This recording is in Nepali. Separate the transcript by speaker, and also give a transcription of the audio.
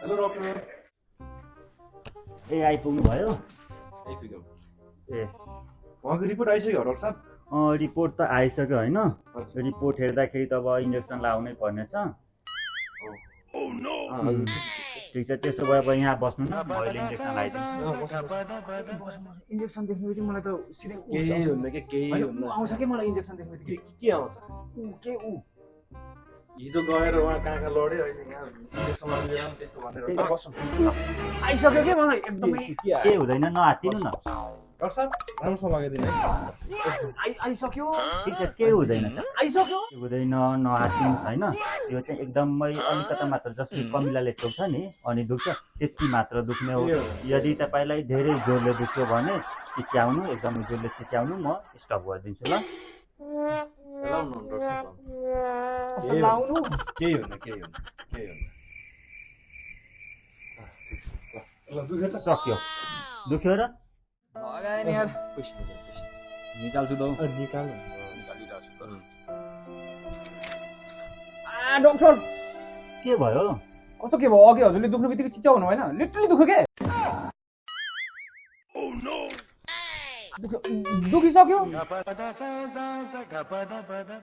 Speaker 1: Hello doctor.
Speaker 2: ए आइपुग्नु भयो
Speaker 1: आइपुग्यो।
Speaker 2: ए
Speaker 1: उहाँको रिपोर्ट आइसक्यो डक्टर साहब?
Speaker 2: रिपोर्ट त आइसक्यो होइन
Speaker 1: हजुर।
Speaker 2: रिपोर्ट हेर्दाखेरि त अब इन्जेक्सन लाउनै पर्नेछ
Speaker 1: हजुर।
Speaker 2: ठिक छ त्यसो भए अब यहाँ बस्नु न मैले इन्जेक्सन लगाइदिन्छु
Speaker 3: इन्जेक्सन देख्ने बित्तिकै मलाई त सिधै
Speaker 1: केही हुन्न के केही
Speaker 3: होइन,
Speaker 1: हुन्न।
Speaker 3: ऊ आउँछ कि मलाई इन्जेक्सन देख्ने बित्तिकै
Speaker 1: के आउँछ?
Speaker 3: ऊ
Speaker 1: हिजो गएर उहाँ कहाँ कहाँ लड्यो अहिले यहाँ इन्जेक्सन लगाइदिएर त्यस्तो भनेर बस्नु।
Speaker 3: आइसक्यो कि मलाई एकदमै
Speaker 2: के हुँदैन नहातिनु न
Speaker 1: डक्टर साहब राम्रोसँग लगाइदिनु है।
Speaker 3: आइसक्यो
Speaker 2: ठिक छ के हुँदैन
Speaker 3: आइसक्यो
Speaker 2: के हुँदैन नहातिनु होइन त्यो चाहिँ एकदमै अलिकता मात्र जसरी कमिलाले टोक्छ नि अनि दुख्छ त्यति मात्र दुख्ने हो यदि तपाईँलाई धेरै जोरले दुख्यो भने चिच्याउनु एकदमै जोरले चिच्याउनु म स्टप गरिदिन्छु ल
Speaker 1: लाउनु डक्टर साहब
Speaker 3: कस्तो लाउनु
Speaker 1: केही हुन्न केही हुन्न केही हुन्न। ल दुख्यो त?
Speaker 2: सक्यो दुख्यो र
Speaker 3: लगाए नि यार
Speaker 1: पैसा
Speaker 3: निकाल्छु त
Speaker 1: निकाल
Speaker 3: निकालिरहेछु त डक्टर
Speaker 2: के भयो
Speaker 3: कस्तो के भयो अघि हजुरले दुख्ने बित्तिकै चिच्चा हुनु भएन लिटरली दुख्यो के दुखिसक्यो